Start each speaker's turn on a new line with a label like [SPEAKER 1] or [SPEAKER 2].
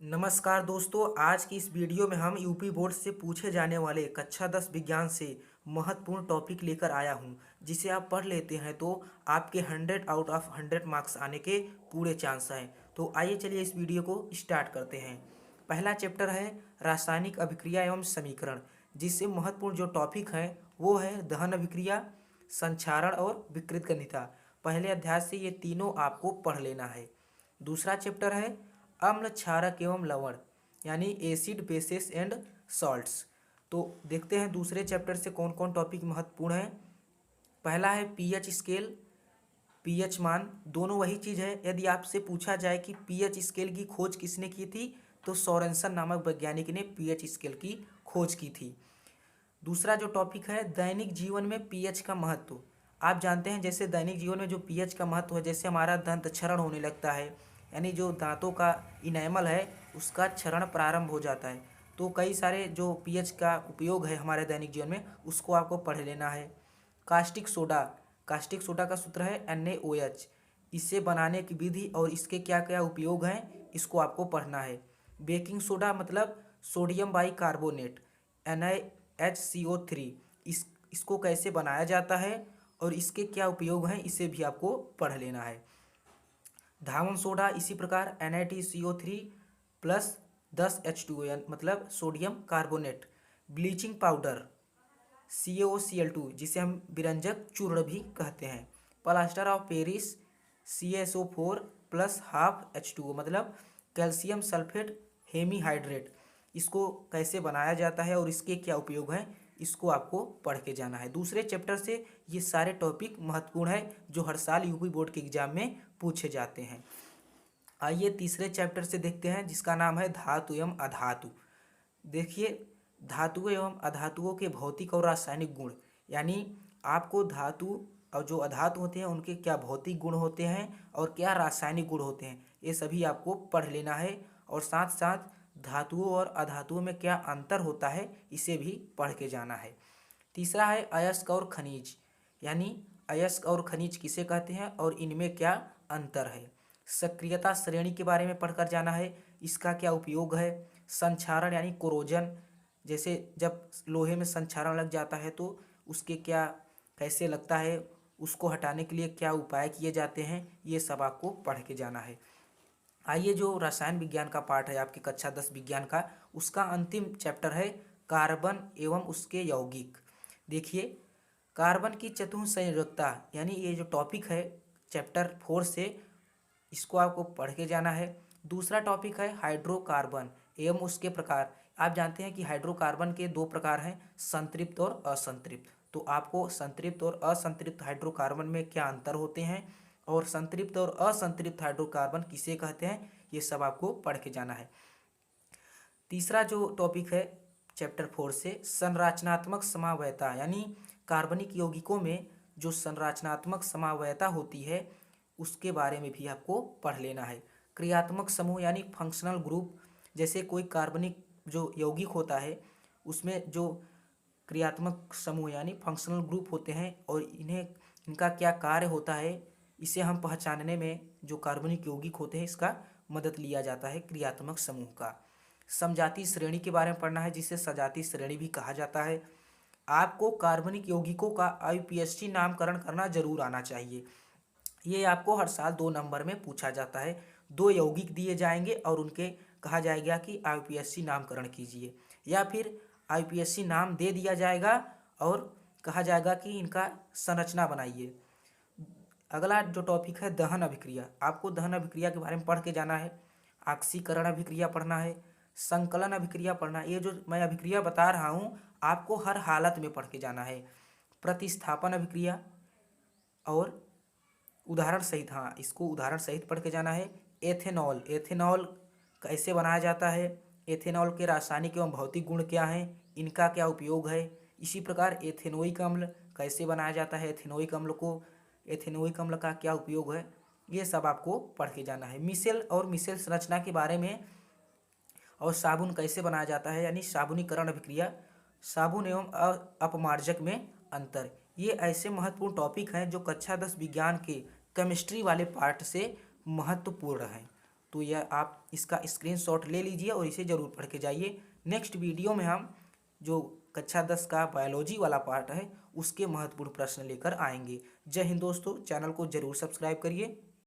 [SPEAKER 1] नमस्कार दोस्तों, आज की इस वीडियो में हम यूपी बोर्ड से पूछे जाने वाले कक्षा 10 विज्ञान से महत्वपूर्ण टॉपिक लेकर आया हूं, जिसे आप पढ़ लेते हैं तो आपके 100 आउट ऑफ 100 मार्क्स आने के पूरे चांस हैं। तो आइए चलिए इस वीडियो को स्टार्ट करते हैं। पहला चैप्टर है रासायनिक अभिक्रिया एवं समीकरण, जिससे महत्वपूर्ण जो टॉपिक है वो है दहन अभिक्रिया, संक्षारण और विकृत गणिता। पहले अध्याय से ये तीनों आपको पढ़ लेना है। दूसरा चैप्टर है अम्ल, क्षारक एवं लवण, यानी एसिड, बेसेस एंड सॉल्ट्स। तो देखते हैं दूसरे चैप्टर से कौन कौन टॉपिक महत्वपूर्ण है। पहला है पीएच स्केल, पीएच मान। दोनों वही चीज़ है। यदि आपसे पूछा जाए कि पीएच स्केल की खोज किसने की थी, तो सोरेनसन नामक वैज्ञानिक ने पीएच स्केल की खोज की थी। दूसरा जो टॉपिक है दैनिक जीवन में पीएच का महत्व। आप जानते हैं जैसे दैनिक जीवन में जो पीएच का महत्व है, जैसे हमारा दंत क्षरण होने लगता है, यानी जो दांतों का इनेमल है उसका क्षरण प्रारंभ हो जाता है, तो कई सारे जो पीएच का उपयोग है हमारे दैनिक जीवन में उसको आपको पढ़ लेना है। कास्टिक सोडा, कास्टिक सोडा का सूत्र है NaOH। इसे बनाने की विधि और इसके क्या क्या उपयोग हैं इसको आपको पढ़ना है। बेकिंग सोडा मतलब सोडियम बाई कार्बोनेट, NaHCO3। इसको कैसे बनाया जाता है और इसके क्या उपयोग हैं इसे भी आपको पढ़ लेना है। धावन सोडा इसी प्रकार NaTCO3 प्लस 10H2O मतलब sodium carbonate. Bleaching powder CaOCl2, जिसे हम विरंजक चूर्ण भी कहते हैं। Plaster of Paris CaSO4 plus half H2O मतलब कैल्शियम सल्फेट हेमीहाइड्रेट। इसको कैसे बनाया जाता है और इसके क्या उपयोग हैं इसको आपको पढ़ के जाना है। दूसरे चैप्टर से ये सारे टॉपिक महत्वपूर्ण है जो हर साल यूपी बोर्ड के एग्जाम में पूछे जाते हैं। आइए तीसरे चैप्टर से देखते हैं, जिसका नाम है धातु एवं अधातु। देखिए, धातुओं एवं अधातुओं के भौतिक और रासायनिक गुण, यानी आपको धातु और जो अधातु होते हैं उनके क्या भौतिक गुण होते हैं और क्या रासायनिक गुण होते हैं, ये सभी आपको पढ़ लेना है। और साथ साथ धातुओं और अधातुओं में क्या अंतर होता है इसे भी पढ़ के जाना है। तीसरा है अयस्क और खनिज, यानी अयस्क और खनिज किसे कहते हैं और इनमें क्या अंतर है। सक्रियता श्रेणी के बारे में पढ़कर जाना है, इसका क्या उपयोग है। संक्षारण यानी कोरोजन, जैसे जब लोहे में संक्षारण लग जाता है तो उसके क्या कैसे लगता है, उसको हटाने के लिए क्या उपाय किए जाते हैं, ये सब आपको पढ़ के जाना है। आइए, जो रसायन विज्ञान का पार्ट है आपकी कक्षा 10 विज्ञान का, उसका अंतिम चैप्टर है कार्बन एवं उसके यौगिक। देखिए, कार्बन की चतुसंयोजकता, यानी ये जो टॉपिक है चैप्टर 4 से, इसको आपको पढ़ के जाना है। दूसरा टॉपिक है हाइड्रोकार्बन एवं उसके प्रकार। आप जानते हैं कि हाइड्रोकार्बन के दो प्रकार हैं, संतृप्त और असंतृप्त। तो आपको संतृप्त और असंतृप्त हाइड्रोकार्बन में क्या अंतर होते हैं और संतृप्त और असंतृप्त हाइड्रोकार्बन किसे कहते हैं, ये सब आपको पढ़ के जाना है। तीसरा जो टॉपिक है चैप्टर 4 से संरचनात्मक समावयता, यानी कार्बनिक यौगिकों में जो संरचनात्मक समावयता होती है उसके बारे में भी आपको पढ़ लेना है। क्रियात्मक समूह यानी फंक्शनल ग्रुप, जैसे कोई कार्बनिक जो यौगिक होता है उसमें जो क्रियात्मक समूह यानी फंक्शनल ग्रुप होते हैं और इनका क्या कार्य होता है, इसे हम पहचानने में जो कार्बनिक यौगिक होते हैं इसका मदद लिया जाता है क्रियात्मक समूह का। समजातीय श्रेणी के बारे में पढ़ना है, जिसे सजातीय श्रेणी भी कहा जाता है। आपको कार्बनिक यौगिकों का IUPAC नामकरण करना जरूर आना चाहिए। ये आपको हर साल 2 नंबर में पूछा जाता है। 2 यौगिक दिए जाएंगे और उनके कहा जाएगा कि IUPAC नामकरण कीजिए, या फिर IUPAC नाम दे दिया जाएगा और कहा जाएगा कि इनका संरचना बनाइए। अगला जो टॉपिक है दहन अभिक्रिया, आपको दहन अभिक्रिया के बारे में पढ़ के जाना है। ऑक्सीकरण अभिक्रिया पढ़ना है, संकलन अभिक्रिया पढ़ना है। ये जो मैं अभिक्रिया बता रहा हूँ आपको हर हालत में पढ़ के जाना है। प्रतिस्थापन अभिक्रिया और उदाहरण सहित, हाँ इसको उदाहरण सहित पढ़ के जाना है। एथेनॉल, एथेनॉल कैसे बनाया जाता है, एथेनॉल के रासायनिक एवं भौतिक गुण क्या हैं, इनका क्या उपयोग है। इसी प्रकार एथेनोइक अम्ल कैसे बनाया जाता है, एथेनोइक अम्ल का क्या उपयोग है, ये सब आपको पढ़ के जाना है। मिसेल और मिसेल संरचना के बारे में, और साबुन कैसे बनाया जाता है यानी साबुनीकरण अभिक्रिया, साबुन एवं अपमार्जक में अंतर। ये ऐसे महत्वपूर्ण टॉपिक हैं जो कक्षा 10 विज्ञान के केमिस्ट्री वाले पार्ट से महत्वपूर्ण हैं। तो यह आप इसका स्क्रीनशॉट ले लीजिए और इसे ज़रूर पढ़ के जाइए। नेक्स्ट वीडियो में हम जो कक्षा 10 का बायोलॉजी वाला पार्ट है उसके महत्वपूर्ण प्रश्न लेकर आएंगे। जय हिंद दोस्तों, चैनल को ज़रूर सब्सक्राइब करिए।